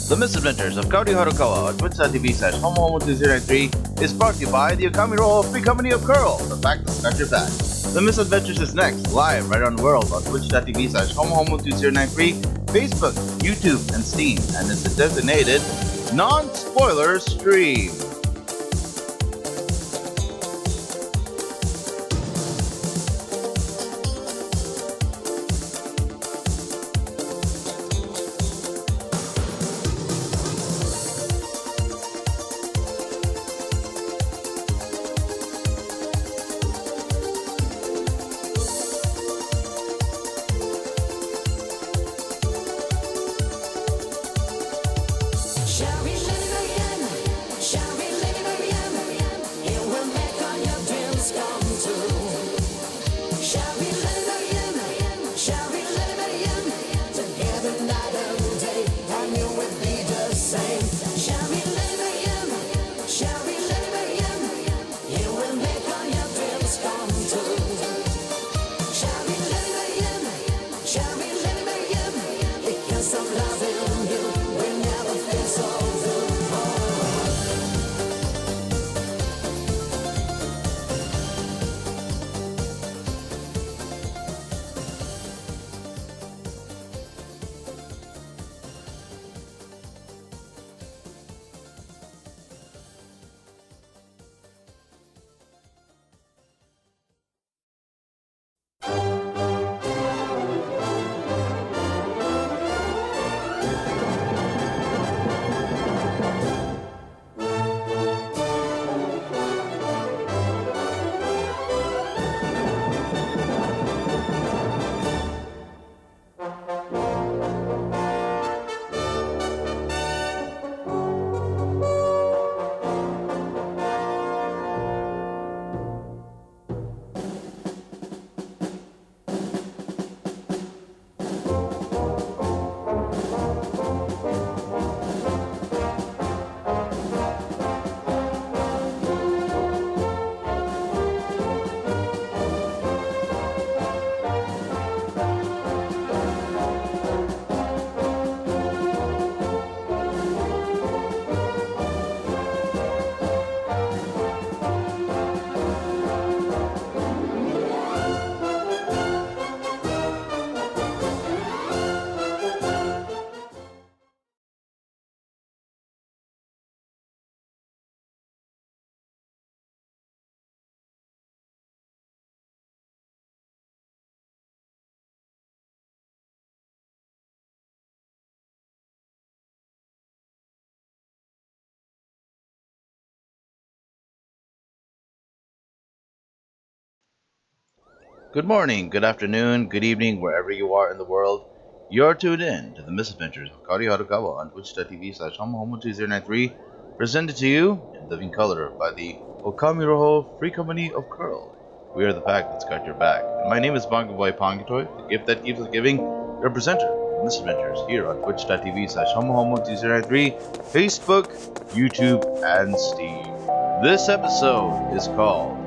The Misadventures of Kahori Harukawa on twitch.tv/homo2093 is brought to you by the Okamiro Free Company of Coeurl, the fact that's got your back. The Misadventures is next, live right on the world on twitch.tv/homo2093, Facebook, YouTube, and Steam, and it's a designated non-spoiler stream. Good morning, good afternoon, good evening, wherever you are in the world. You're tuned in to the Misadventures of Kahori Harukawa on twitch.tv/homo2093, presented to you in living color by the Okamiro Free Company of Coeurl. We are the pack that's got your back. And my name is Bongo Boy Pongitoy, the gift that keeps on giving, your presenter of the Misadventures here on twitch.tv/homo2093, Facebook, YouTube, and Steam. This episode is called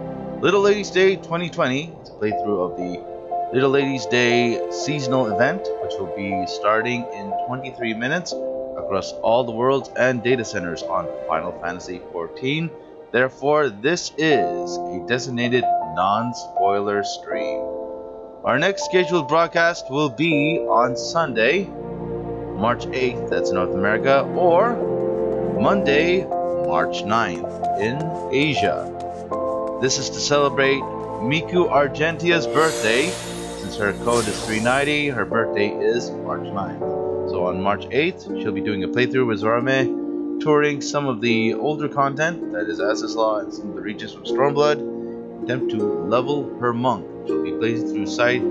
Little Ladies Day 2020. It's a playthrough of the Little Ladies Day seasonal event, which will be starting in 23 minutes across all the worlds and data centers on Final Fantasy XIV. Therefore, this is a designated non-spoiler stream. Our next scheduled broadcast will be on Sunday, March 8th, that's North America, or Monday, March 9th in Asia. This is to celebrate Miku Argentia's birthday, since her code is 390, her birthday is March 9th. So on March 8th, she'll be doing a playthrough with Zorame, touring some of the older content, that is As's Law and some of the regions from Stormblood, attempt to level her monk. She'll be playing through side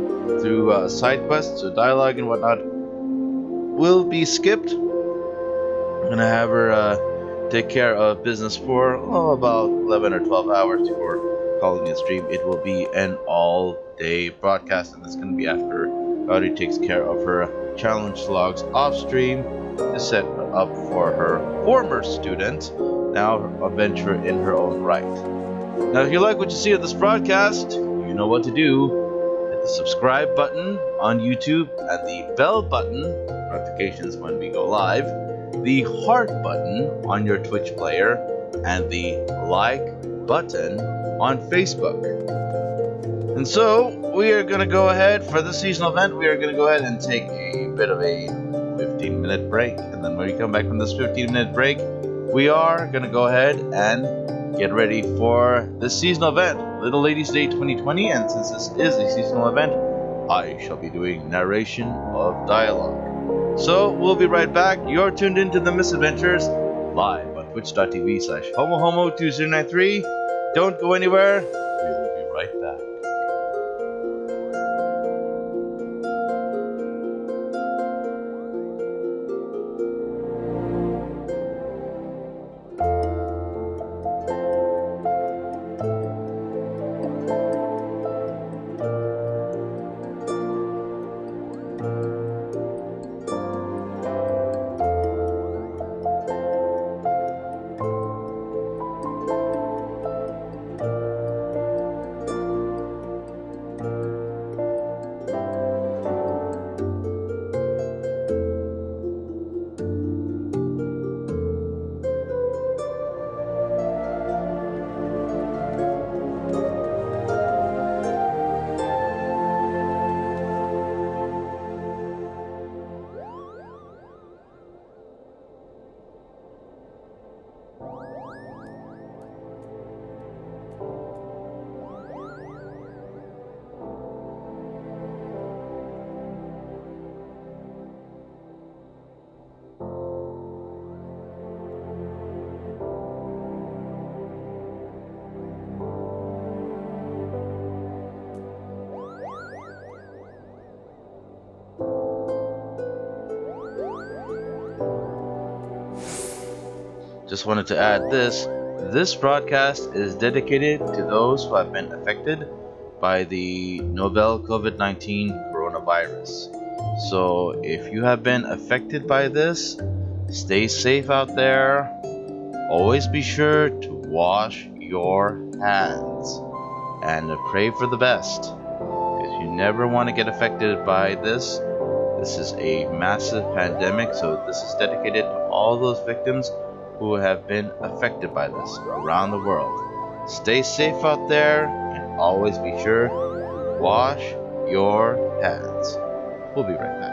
quests, so dialogue and whatnot will be skipped. I'm gonna have her take care of business for about 11 or 12 hours before calling it stream. It will be an all-day broadcast, and it's gonna be after Kahori takes care of her challenge logs off stream to set up for her former student, now a venture in her own right. Now, if you like what you see of this broadcast, you know what to do. Hit the subscribe button on YouTube and the bell button, notifications when we go live, the heart button on your Twitch player, and the like button on Facebook. And so, we are going to go ahead, for the seasonal event, we are going to go ahead and take a bit of a 15-minute break. And then when we come back from this 15-minute break, we are going to go ahead and get ready for the seasonal event, Little Ladies Day 2020. And since this is a seasonal event, I shall be doing narration of dialogue. So, we'll be right back. You're tuned into The Misadventures, live on twitch.tv/HomoHomo2093. Don't go anywhere. We'll be right back. Just wanted to add this broadcast is dedicated to those who have been affected by the novel COVID-19 coronavirus. So if you have been affected by this, stay safe out there. Always be sure to wash your hands and pray for the best, because you never want to get affected by this. This is a massive pandemic, so this is dedicated to all those victims who have been affected by this around the world. Stay safe out there, and always be sure to wash your hands. We'll be right back.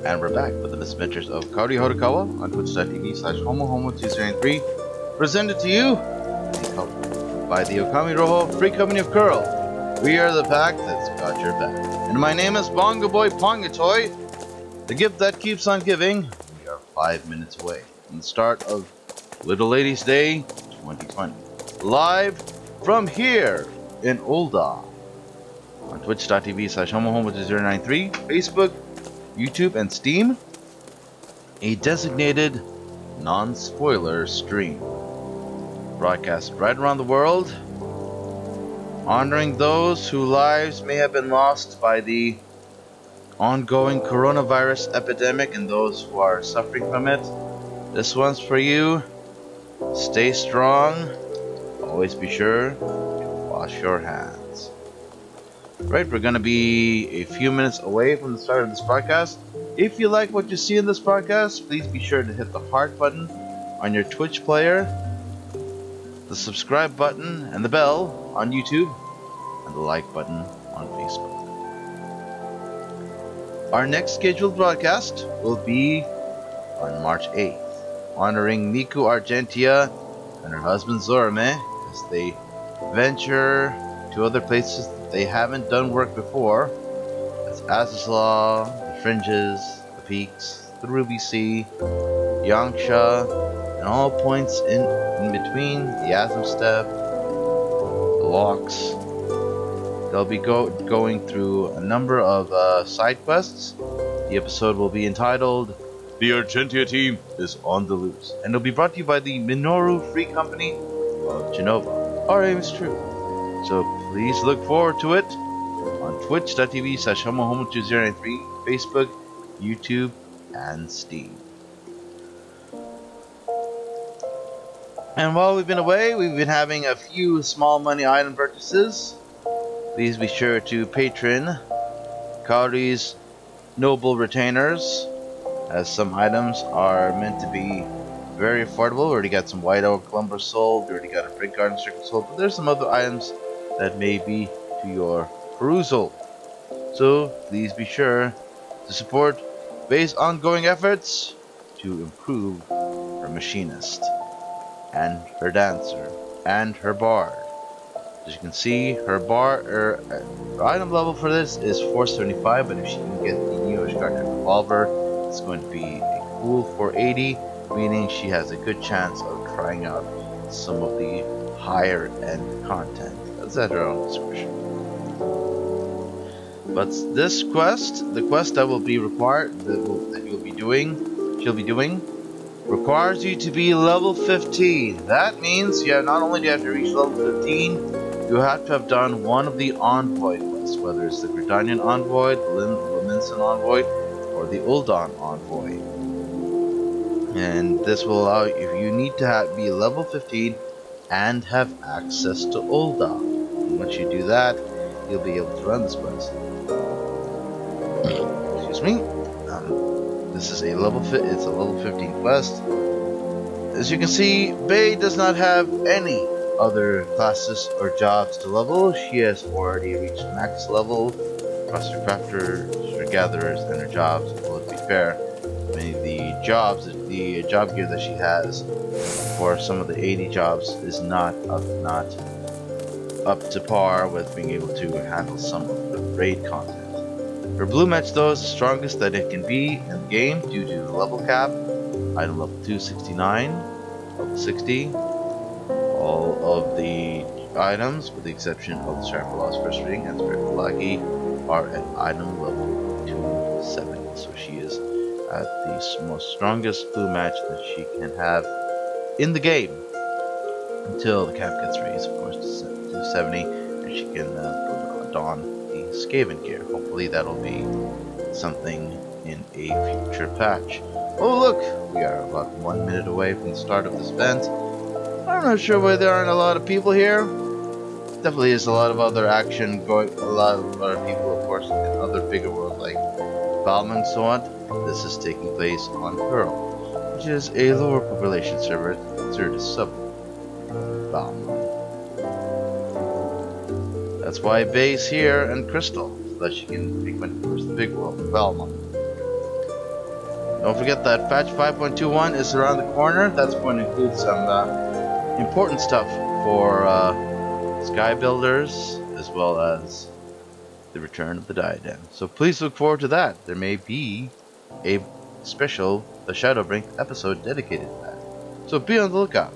And we're back with the misadventures of Kahori Harukawa on twitch.tv/homohomo2093, presented to you by the Okami Roho Free Company of Coeurl. We are the pack that's got your back. And my name is Bongo Boy Pongatoy, the gift that keeps on giving. We are 5 minutes away from the start of Little Ladies Day 2020. Live from here in Ulda on twitch.tv/homohomo2093, Facebook, YouTube, and Steam, a designated non-spoiler stream. Broadcast right around the world, honoring those whose lives may have been lost by the ongoing coronavirus epidemic and those who are suffering from it. This one's for you. Stay strong. Always be sure to wash your hands. Right, we're going to be a few minutes away from the start of this broadcast. If you like what you see in this broadcast, please be sure to hit the heart button on your Twitch player, the subscribe button and the bell on YouTube, and the like button on Facebook. Our next scheduled broadcast will be on March 8th, honoring Miku Argentia and her husband Zorame as they venture to other places that they haven't done work before. That's Azaslaw, the Fringes, the Peaks, the Ruby Sea, Yangsha, and all points in between, the Azim Step, the Locks. They'll be going through a number of side quests. The episode will be entitled The Argentia Team is on the Loose, and it'll be brought to you by the Minoru Free Company of Genova. Our aim is true, so please look forward to it on twitch.tv/homohomo2093, Facebook, YouTube, and Steam. And while we've been away, we've been having a few small money item purchases. Please be sure to patron Kahori's Noble Retainers, as some items are meant to be very affordable. We already got some White Oak Lumber sold, we already got a Brick Garden Circle sold, but there's some other items that may be to your perusal. So please be sure to support Bay's ongoing efforts to improve her machinist, and her dancer, and her bard. As you can see, her her item level for this is 475, but if she can get the YOSHITAKA revolver, it's going to be a cool 480, meaning she has a good chance of trying out some of the higher end content. That's at her own discretion. But this quest, the quest that will be required, she'll be doing, requires you to be level 15. That means you not only do you have to reach level 15, you have to have done one of the envoy quests, whether it's the Gridanian envoy, the Liminson envoy, or the Ul'Dan envoy. And this will allow you need to be level 15 and have access to Ul'Dan. And once you do that, you'll be able to run this quest. Excuse me. This is a level 15 quest. As you can see, Bae does not have any other classes or jobs to level. She has already reached max level across her crafters, her gatherers, and her jobs. Well, to be fair, the job gear that she has for some of the 80 jobs is not up to par with being able to handle some of the raid content. Her blue match though is the strongest that it can be in the game due to the level cap. Item level 269, level 60. All of the items, with the exception of the Strap Philosopher's Ring and Spirit Lucky, are at item level 270. So she is at the most strongest blue match that she can have in the game until the cap gets raised, of course, to 270, and she can don the Skaven gear. Hopefully that'll be something in a future patch. Oh look, we are about 1 minute away from the start of this event. I'm not sure why there aren't a lot of people here. Definitely is a lot of other action going, a lot of other people, of course, in other bigger worlds like Valmont and so on. This is taking place on Coeurl, which is a lower population server considered a sub Valmont. That's why Bae's here and Crystal, so that she can frequent, of course, the big world of Valmont. Don't forget that patch 5.21 is around the corner. That's going to include some important stuff for Sky Builders, as well as the return of the Diadem. So please look forward to that. There may be a special The Shadowbring episode dedicated to that. So be on the lookout.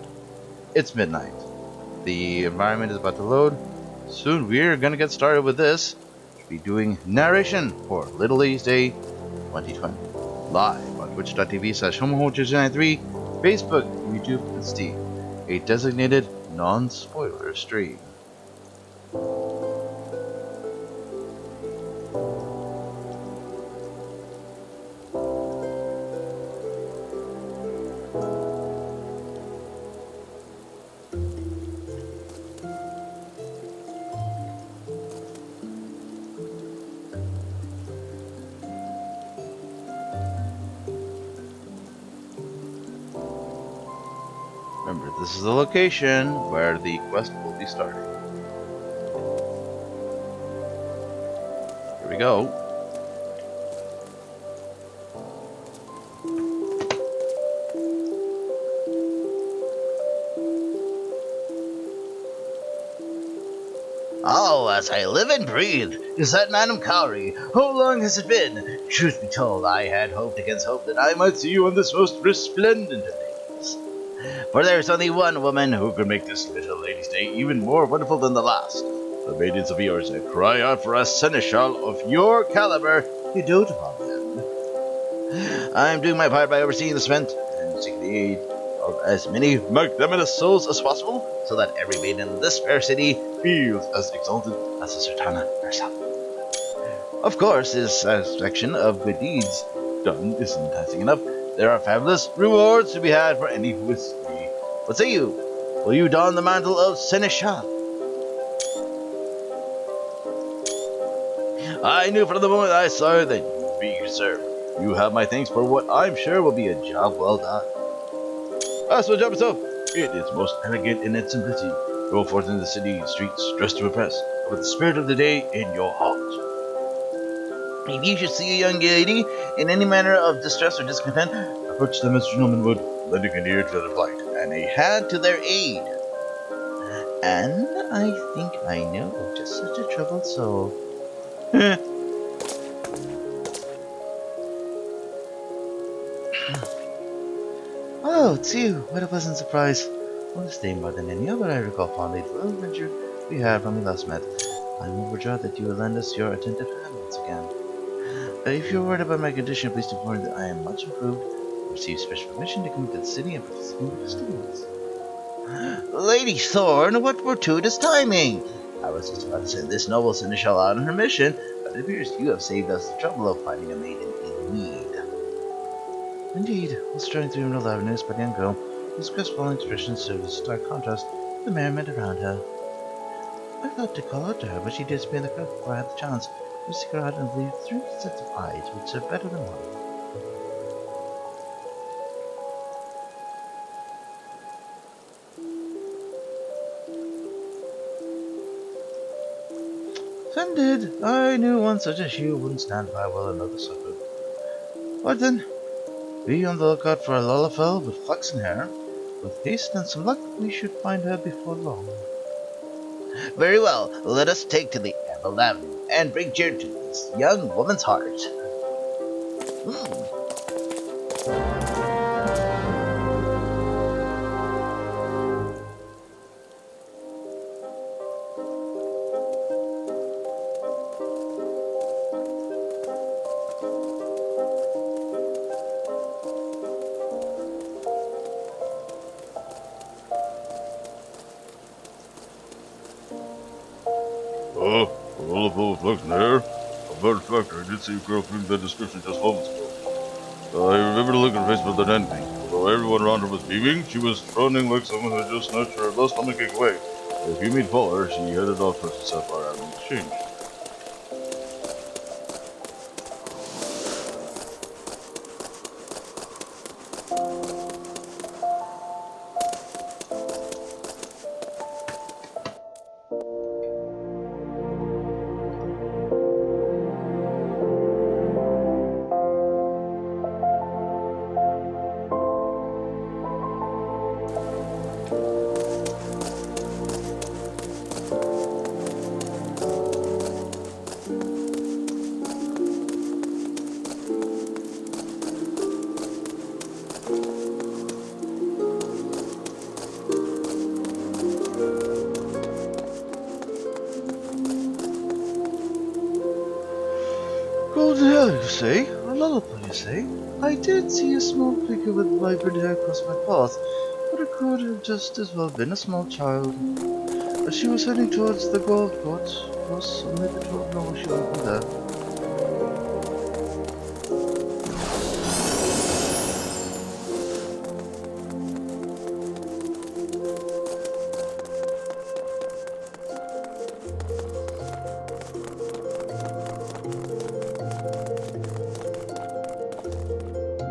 It's midnight. The environment is about to load. Soon we're going to get started with this. We'll be doing narration for Little Ladies Day 2020. Live on twitch.tv/homoho293, Facebook, YouTube, and Steam. A designated non-spoiler stream. Remember, this is the location where the quest will be starting. Here we go. Oh, as I live and breathe, is that Madame Kahori? How long has it been? Truth be told, I had hoped against hope that I might see you on this most resplendent of days. For there is only one woman who could make this little lady's day even more wonderful than the last. The maidens of yours cry out for a seneschal of your caliber to dote upon them. I am doing my part by overseeing this event and seeking the aid of as many magnanimous souls as possible, so that every maiden in this fair city feels as exalted as the Sultana herself. Of course, this satisfaction of good deeds done isn't enticing enough. There are fabulous rewards to be had for any who assists me. What say you? Will you don the mantle of Seneschal? I knew from the moment I saw you that you would be served. You have my thanks for what I'm sure will be a job well done. As for the job itself, it is most elegant in its simplicity. Go forth into the city streets dressed to impress, with the spirit of the day in your heart. If you should see a young lady in any manner of distress or discontent, approach them as gentlemen would, lending an ear to their plight, and a hand to their aid. And I think I know of just such a troubled soul. Oh, it's you! What a pleasant surprise. On this day more than any other, I recall fondly the little adventure we had when we last met. I'm overjoyed that you will lend us your attentive hand once again. If you're worried about my condition, please inform me that I am much improved. I received special permission to come into the city and participate in the festivities. Lady Thorn, what fortuitous timing! I was just about to send this noble seneschal out on her mission, but it appears you have saved us the trouble of finding a maiden in need. Indeed, while strolling through Emerald Avenue, spotting a young girl whose crestfallen expression served as a stark contrast to the merriment around her. I thought to call out to her, but she disappeared in the crowd before I had the chance to seek her out and believe 3 sets of eyes would serve better than one. Splendid! I knew one such as you wouldn't stand by while another suffered. What then? Be on the lookout for a Lullafell with flaxen hair. With haste and some luck, we should find her before long. Very well, let us take to the Emerald Avenue and bring cheer to this young woman's heart. Well, full of flaxen hair. A matter of fact, I did see a girl fitting that description just moments ago. I remember the look in her face more than anything. Although everyone around her was beaming, she was frowning like someone who had just nudged her low stomach away. If you meet Fuller, she headed off towards the Sapphire Island Exchange. Golden hair, you say? A lullaby, you say? I did see a small figure with vibrant hair cross my path, but it could have just as well been a small child. As she was heading towards the golf court, was only the 12 know she went from there.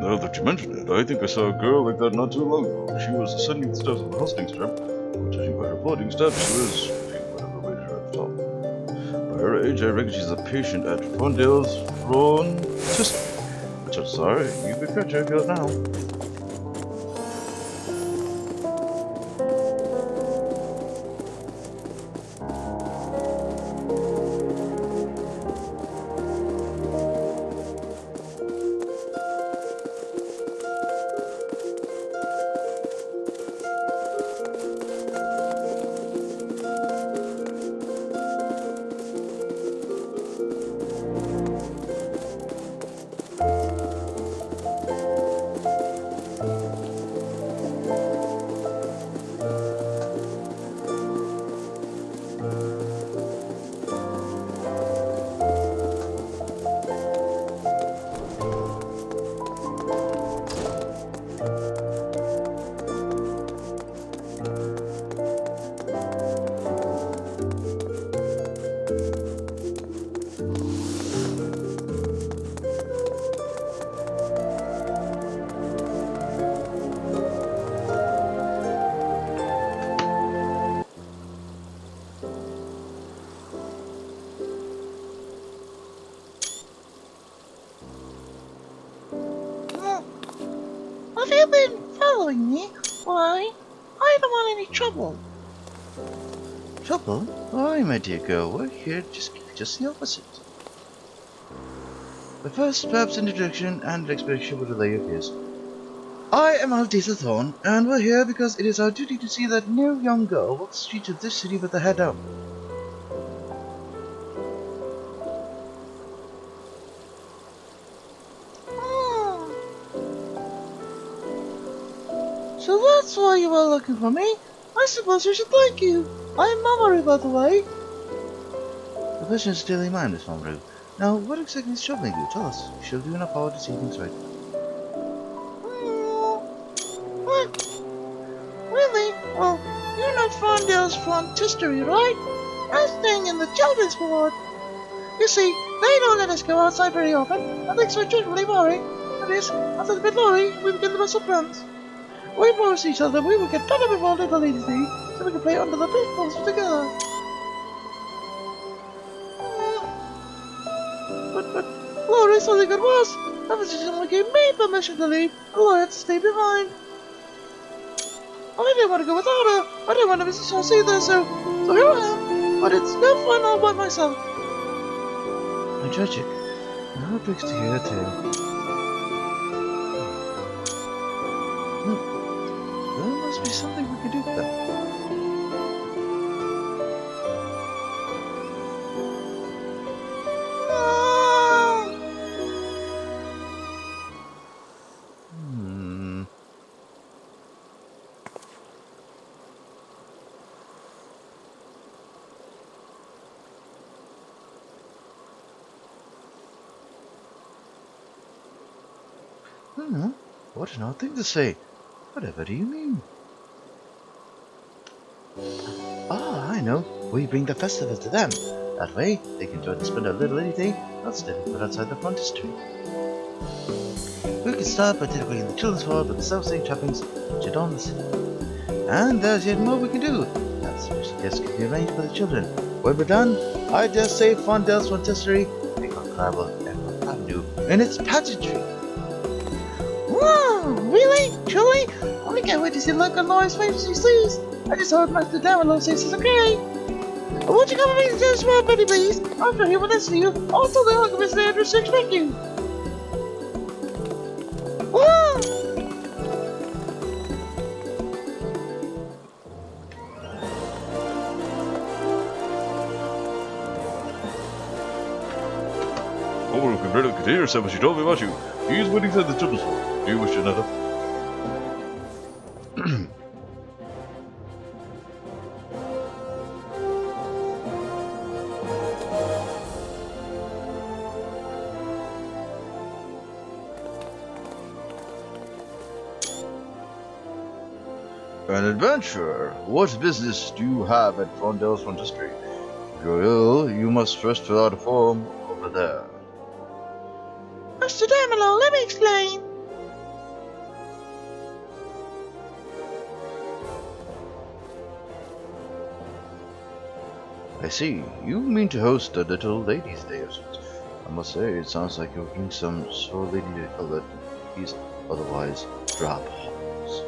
Now that you mention it, I think I saw a girl like that not too long ago. She was ascending the steps of the hosting strip, but judging by her floating steps, she was being whatever awaited her at the top. By her age, I reckon she's a patient at Fondale's Frontispice. Which I'm sorry, you be better if you're now. Have you been following me? Why? I don't want any trouble. Trouble? Why, my dear girl, we're here just the opposite. But first, perhaps introduction and explanation will delay your fears. I am Altisa Thorn, and we're here because it is our duty to see that no young girl walks the streets of this city with her head down. So that's why you were looking for me? I suppose we should thank you. I'm Mamoru, by the way. The question is daily mine, Miss Mamoru. Now, what exactly is troubling you? Tell us. We shall do enough power to see things right. What? Really? Well, you're not Frondale's history, right? I'm staying in the children's ward. You see, they don't let us go outside very often, and things are generally boring. That is, after the bit Lori, we begin the best of friends. We promised each other we would get better before Little Ladies Day, so we could play under the big monster together. But Lori saw the good was. That was just only gave me permission to leave, and Lori had to stay behind. I didn't want to go without her. I didn't want to miss a chance either, so here I am. But it's no fun all by myself. My tragic. How it breaks to hear a tale. There must be something we can do with that. What an odd thing to say. Whatever do you mean? Ah, I know. We bring the festival to them. That way, they can join the splendor of Little Lady Day, not standing put outside the front street. We can start by decorating the children's hall with the self-same trappings which adorn the city. And there's yet more we can do. That special guest can be arranged for the children. When we're done, I dare say Fondale's Frontistery make unrival Emerald Avenue in its pageantry. Wow, really? Truly? I can't wait to see the look on Laura's face when she sees. I just hope Master Damalo says it's okay. Won't you come with me to the small Betty, please? After he will listen to you, I'll tell the alchemist they to expect you. Wow! Oh, look, Umbrella, contain yourself as you told me about you. He's waiting for the children's hall. Do you wish to another? An adventurer? What business do you have at Frondale's Frontistery? If you're ill, you must first fill out a form over there. Master Damalo, let me explain. I see. You mean to host a Little Ladies' Day of sorts. I must say, it sounds like you're doing some sore lady to color these otherwise drab halls.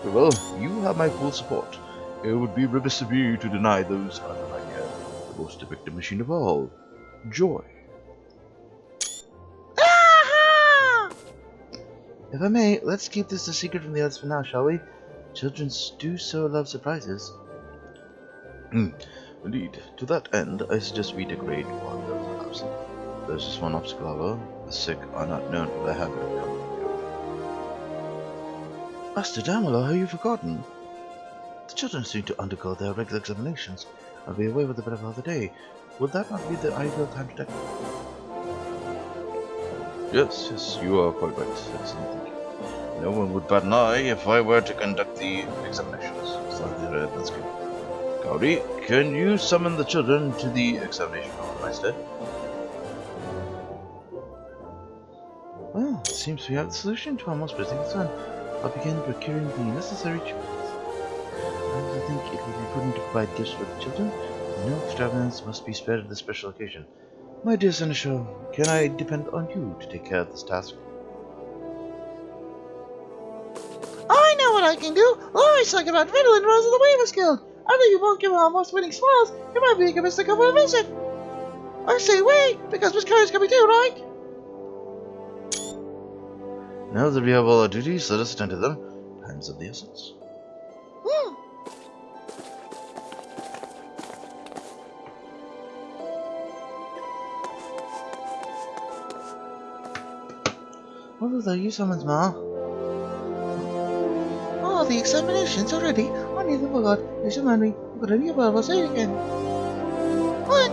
Well, you have my full support. It would be remiss of me to deny those under my care the most depicted machine of all, joy. Aha! If I may, let's keep this a secret from the others for now, shall we? Children do so love surprises. Indeed. To that end, I suggest we decorate while those are absent. There's just one obstacle, however. The sick are not known for their habit of coming and going. Master Damalo, have you forgotten? The children seem to undergo their regular examinations and be away with the better part of the day. Would that not be the ideal time to decorate? Yes, you are quite right. Excellent thinking. No one would bat an eye if I were to conduct the examinations. That's good. Kahori, can you summon the children to the examination hall in my stead? Well, it seems we have the solution to our most pressing concern. I'll begin procuring the necessary trinkets. I think it would be prudent to provide gifts for the children. No extravagance must be spared at this special occasion. My dear Seneschal, can I depend on you to take care of this task? I know what I can do! Lori's talking about Riddle and Rose of the Weavers Guild! I think you won't give our most winning smiles. It might be a good to come for a visit. I say we, because Miss Curry's coming too, right? Now that we have all our duties, let us attend to them. Time's of the essence. What are you summons, Ma? Oh, the examination's already. I nearly forgot. Please remind me. I've got a new Bible. Say it again. What?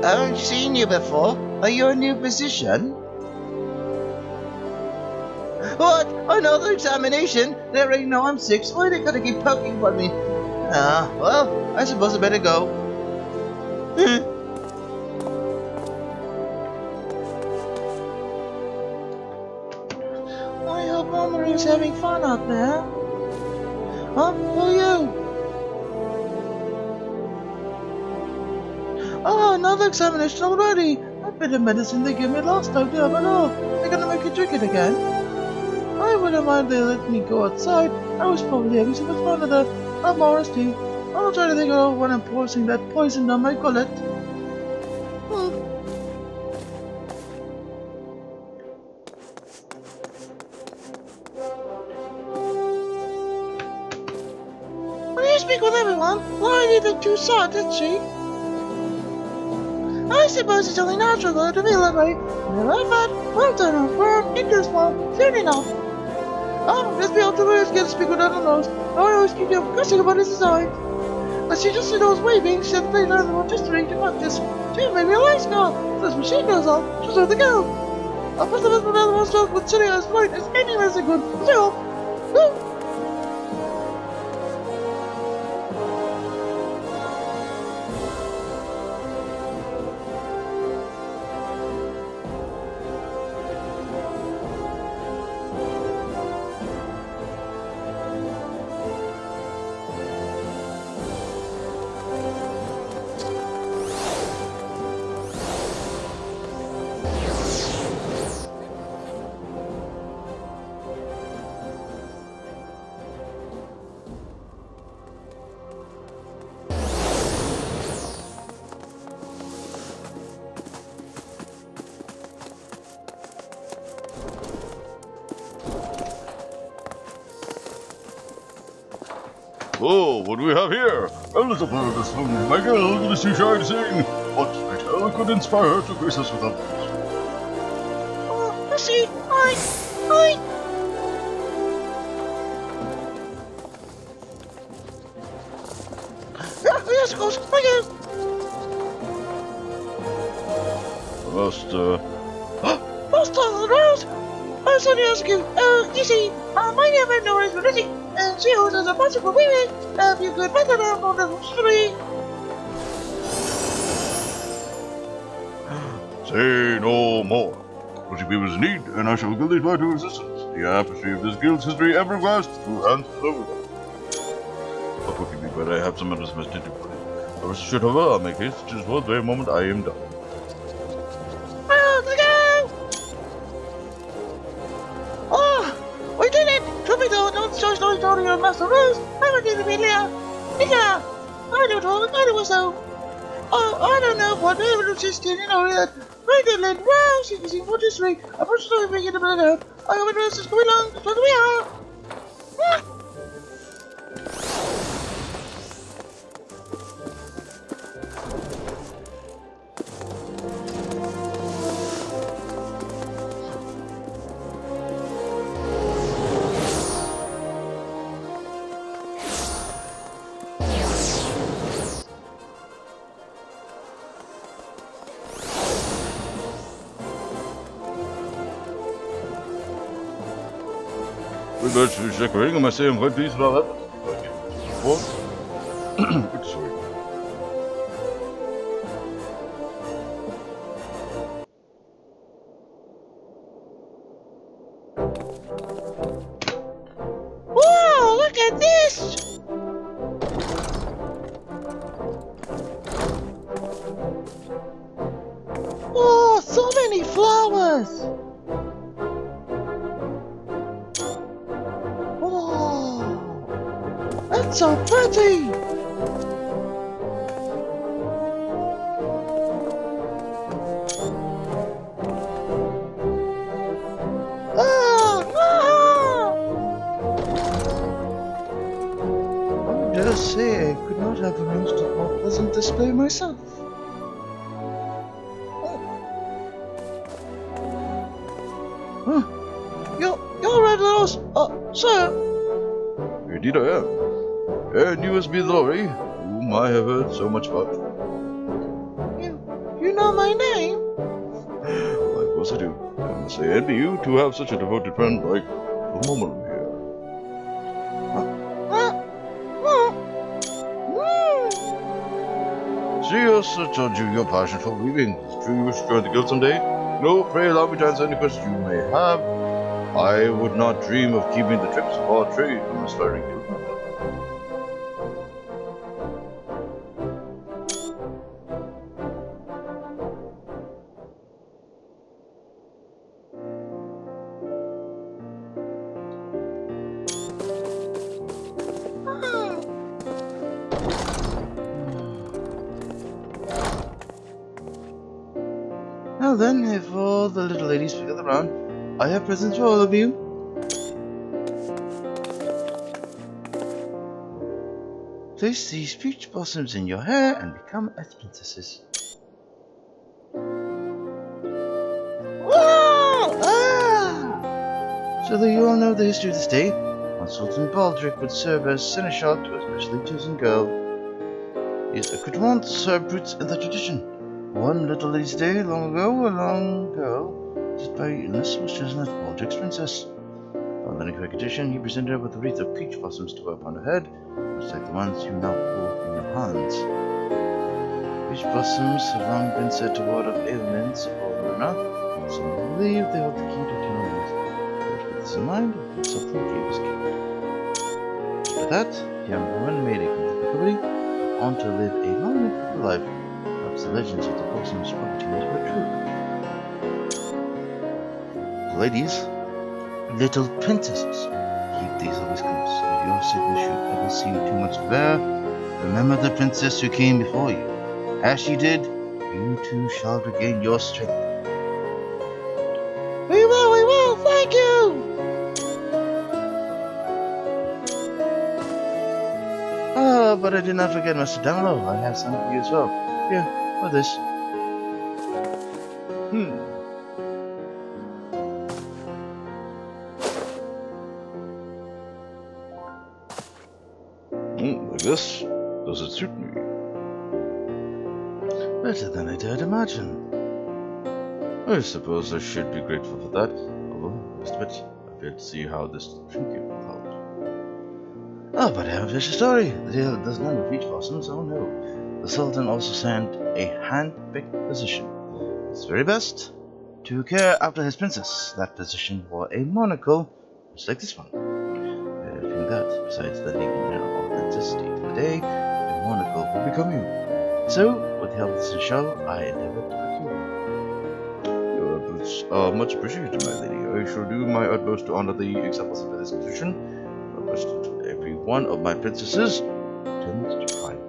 I haven't seen you before. Are you a new physician? What? Another examination? They already know I'm sick, so why they gotta keep poking fun at me? Well, I suppose I better go. I hope Mama is having fun out there. Huh? Who are you? Oh, another examination already. I bet the medicine they gave me last time did but oh, they're gonna make you drink it again. I wouldn't mind they let me go outside. I was probably having so much fun with that. I'm RST. I'll try to think of when I'm forcing that poison down my gullet. When you speak with everyone, why are they too sad, did she? I suppose it's only natural though to feel that way. Never had well done on firm, interesting, soon enough. Oh, let's be able to really get to speak with other nose. I always keep you guessing about his design. But she just knows waving, she said they learned the rotisserie to practice. She made me a lice girl. That's what she knows of. She's with the girl. I put them in another one stroke with chilling as bright as any medicine could. So, woo! Oh, what do we have here? A little bird has flown in my girl to the seashore to sing. What I tell could inspire her to grace us with others. Oh, I see. Hi. Yes, of course. Thank you. Master Rose. I was only asking. You see, my name is Norris Rennetti, and she holds as a passion for women. If you could better down on the street. Say no more. What you people's need, and I shall guild these by to resistance. The tapestry of this guild's history everlasting through hands over. But what you mean by I have some matters must tend to put in. I rest assured, however, I'll make haste, just for the very moment I am done. Well, to go! Oh, we did it! Truth be told, don't show story told your Master Rose. I would need to be Leah. I don't know, I thought it was so. Oh, I don't know what they would insist in, that. Right then, wow, she can see what is right. I'm not sure if we get a minute out. I hope it is going along, that's what we are. We got to decorating, am I saying what these about that? What? Sorry. Wow, look at this! Oh, so many flowers! so pretty! I dare say I could not have arranged a more pleasant display myself. You're Red Rose, sir. Indeed I am. And you must be Lori, whom I have heard so much about. You know my name? Well, of course I do. I must say, envy you to have such a devoted friend like Mamoru here. See us told you your passion for weaving. Is it true you wish to join the guild someday? No, pray allow me to answer any questions you may have. I would not dream of keeping the tricks of our trade from aspiring guild member. Now then, if all the little ladies pick up the round, I have presents for all of you. Place these peach blossoms in your hair and become as princesses. So that you all know the history of this day, when Sultan Baldric would serve as seneschal to a specially chosen girl. His accoutrements served roots in the tradition. One little lady's day long ago, a long girl, just by illness, was chosen as Baldric's princess. On the correct edition, he presented her with a wreath of peach blossoms to wear upon her head, much like the ones you now hold in your hands. Peach blossoms have long been said to ward off ailments or Luna. Some believe they hold the key to eternal youth. With this in mind, the Sultan gave his gift. After that, the young woman made a complete recovery, on to live a long and fruitful life. Perhaps the legends of the blossoms properties were true. The ladies, little princesses, keep these always close. If your sickness should ever seem too much to bear, remember the princess who came before you. As she did, you too shall regain your strength. We will, thank you! Ah, but I did not forget Mr. Damlo. I have some for you as well. Here, for this. Like this? Does it suit me? Better than I dared imagine. I suppose I should be grateful for that, although, I must admit, I fail to see how this trinket will help. Oh, but I have a fish story. The tale does not have peach blossoms, oh no. The Sultan also sent a hand-picked physician, his very best, to care after his princess. That physician wore a monocle, just like this one. I think that, besides lending an authenticity to the day, a monocle will become you. So, with the help of this show, I endeavored to procure one. Your efforts are much appreciated, my lady. I shall do my utmost to honor the examples of this institution. Every one of my princesses tends to triumph.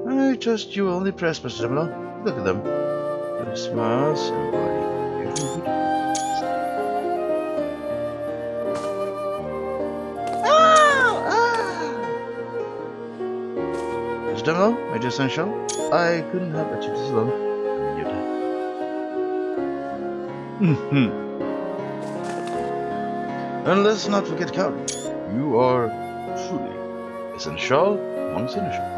I trust you only press, Mr. Demlo. Look at them. Their smiles and body. Every bit of Mr. Demlo, my dear Sunshine, I couldn't have achieved this alone. I'm in your debt. And let's not forget Kahori. You are truly a seneschal among seneschals.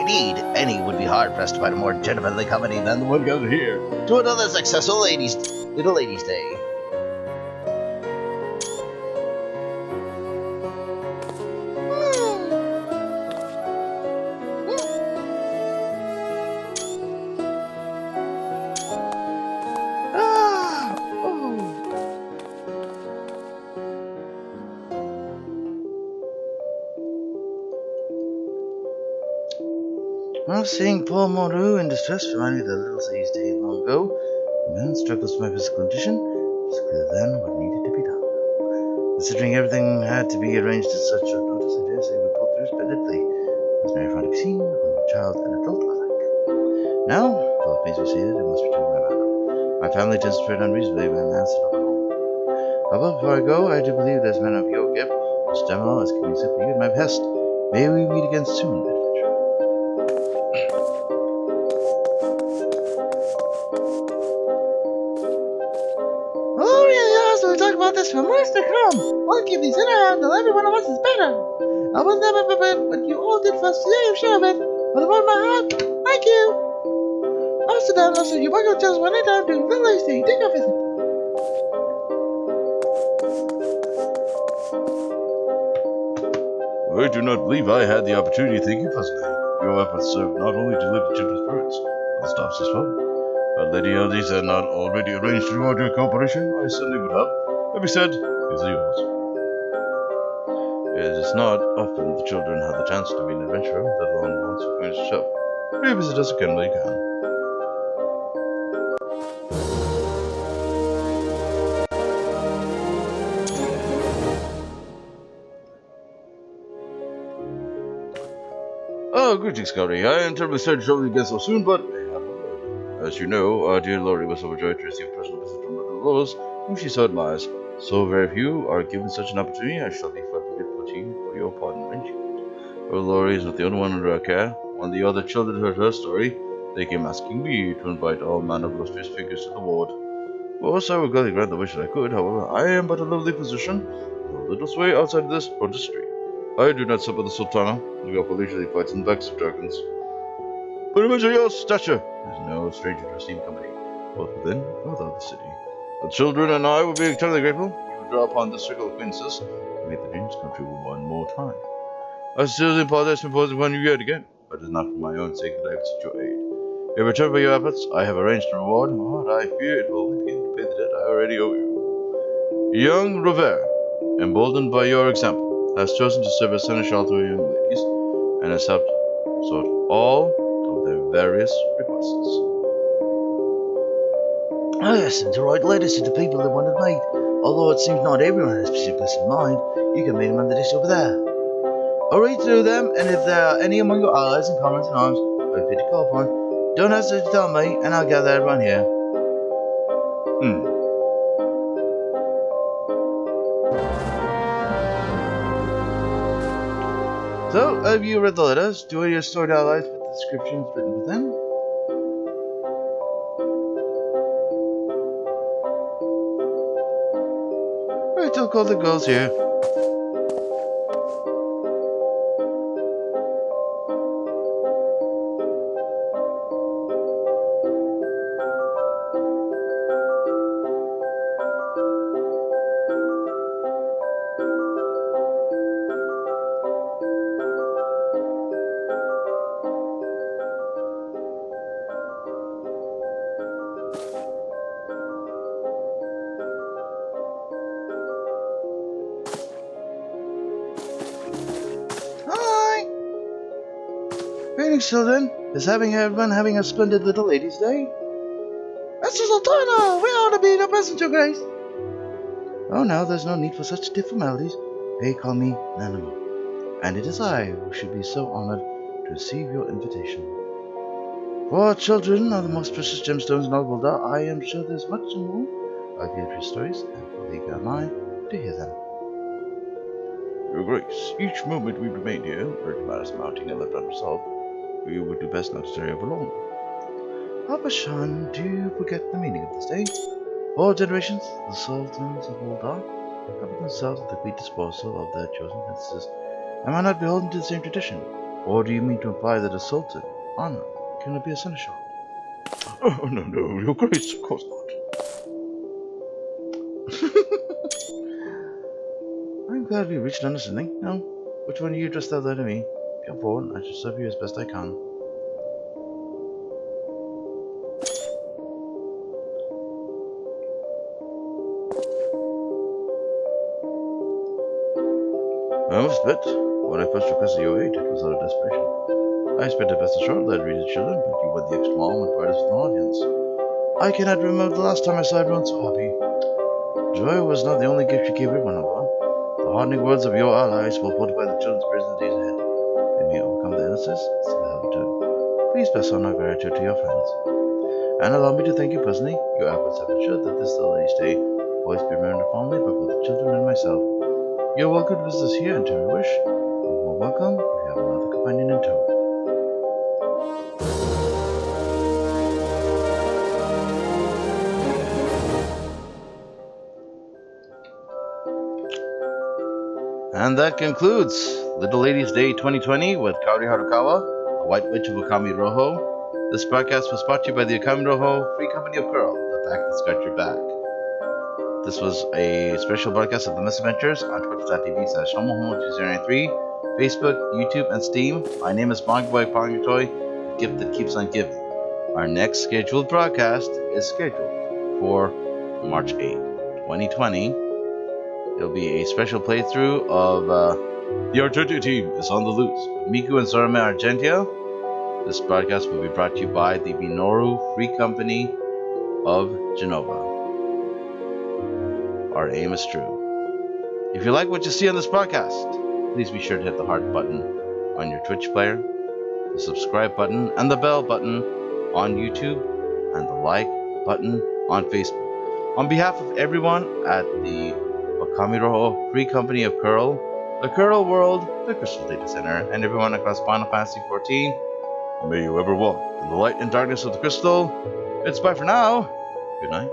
Indeed, any would be hard-pressed to find a more gentlemanly company than the one gathered here to another successful Little Ladies' Day. Well, seeing poor Moru in distress reminded me of the little lady's day long ago. The man struggles with my physical condition. It was clear then what needed to be done. Considering everything had to be arranged at such short notice, I dare say we pulled through splendidly. It was very fun to be seen, on child and adult alike. Now, though it pains me to say that, I must return to my manor. My family tends to tread unreasonably when I'm asked to knock along. However, before I go, I do believe there's men of your gift, which Demolo has given me for you at my behest. May we meet again soon, adventurer. Oh, really awesome. We talk about this for months to come. We'll keep these in our hand till every one of us is better. I was never prepared, but you all did for us today, I'm sure of it. But about my heart, thank you. Also, down, listen, you're welcome to tell us one anytime during the last day. Take a visit. I do not believe I had the opportunity to thank you personally. Your efforts served not only to lift the children's spirits, but the staff's as well. Had Lady Eldies had not already arranged to reward your cooperation, I certainly would have. That being said, these are yours. It is not often the children have the chance to be an adventurer, let alone one who finds a shop. Revisit us again when you can. Oh, greetings, Kahori. I am terribly sorry to trouble you again so soon, but I have a word. As you know, our dear Lori was overjoyed to receive a personal visit from Little Lois, whom she so admires. So very few are given such an opportunity. I shall be forever grateful to you for your part in arranging it. Our Lori is not the only one under our care. When the other children heard her story, they came asking me to invite all manner of illustrious figures to the ward. Of course, I would gladly grant the wish that I could. However, I am but a lowly physician, a little sway outside this industry. I do not suffer the sultana. We go for leisurely fights in the backs of dragons. But a measure your stature is no stranger to esteemed company, both within and without the city. The children and I will be eternally grateful. You will draw upon this circle of acquaintances to make the dreams come true one more time. I sincerely apologize for imposing upon you yet again, but it is not for my own sake that I have sought your aid. In return for your efforts, I have arranged a reward, but I fear it will only begin to pay the debt I already owe you. Young Revere, emboldened by your example, has chosen to serve as seneschal to her young ladies, and has helped sort all of their various requests. Oh yes, and to write letters to the people that wanted made. Although it seems not everyone has specific lists in mind, you can make them on the list over there. I'll read through them, and if there are any among your allies and comrades in arms I would fit to call upon, don't hesitate to tell me, and I'll gather everyone here. So, have you read the letters? Do any of your stored allies with the descriptions written within? Alright, I'll call the girls here. Greetings, children. Is everyone having a splendid little ladies' day? That's the Sultana. We ought to be the present, Your Grace. Oh, no, there's no need for such stiff formalities. They call me Nanamo, and it is I who should be so honored to receive your invitation. For children are the most precious gemstones in all Volda. I am sure there's much more of Beatrice's stories, and for the eager mind to hear them. Your Grace, each moment we remain here, urged matters mounting and left unresolved, we would do best not to stay over long. Abashan, do you forget the meaning of this day? For generations, the sultans of Volda covered themselves with the complete disposal of their chosen princesses. Am I not beholden to the same tradition? Or do you mean to imply that a sultan, honor, cannot be a seneschal? Oh, no, Your Grace, of course not. I'm glad we reached an understanding. Now, which one of you addressed that letter to me? Come forward, I shall serve you as best I can. I must admit, when I first requested your aid, it was out of desperation. I expected best assured that I'd read the children, but you went the extra mile and provided us with an audience. I cannot remember the last time I saw everyone so happy. Joy was not the only gift you gave everyone, however. The haunting words of your allies will fortify the children's spirits in the days ahead. They may overcome the illnesses, see the health return. Please pass on our gratitude to your friends. And allow me to thank you personally. Your efforts have ensured that this Little Lady's Day will always be remembered fondly by both the children and myself. You're welcome to visit us here anytime you wish. You're more welcome if you have another companion in tow. And that concludes Little Ladies Day 2020 with Kahori Harukawa, the White Witch of Okami Roho. This broadcast was brought to you by the Okami Roho Free Company of Coeurl, the back that's got your back. This was a special broadcast of the Misadventures on twitch.tv/homohomo2093, Facebook, YouTube, and Steam. My name is Bongboy Pongatoy, the gift that keeps on giving. Our next scheduled broadcast is scheduled for March 8th, 2020. It'll be a special playthrough of The Argentia Team is on the Loose with Miku and Sorame Argentia. This broadcast will be brought to you by the Minoru Free Company of Genova. Our aim is true. If you like what you see on this broadcast, please be sure to hit the heart button on your Twitch player, the subscribe button and the bell button on YouTube, and the like button on Facebook. On behalf of everyone at the Okami Roho Free Company of Coeurl, the Coeurl World, the Crystal Data Center, and everyone across Final Fantasy XIV, may you ever walk in the light and darkness of the crystal. It's bye for now. Good night.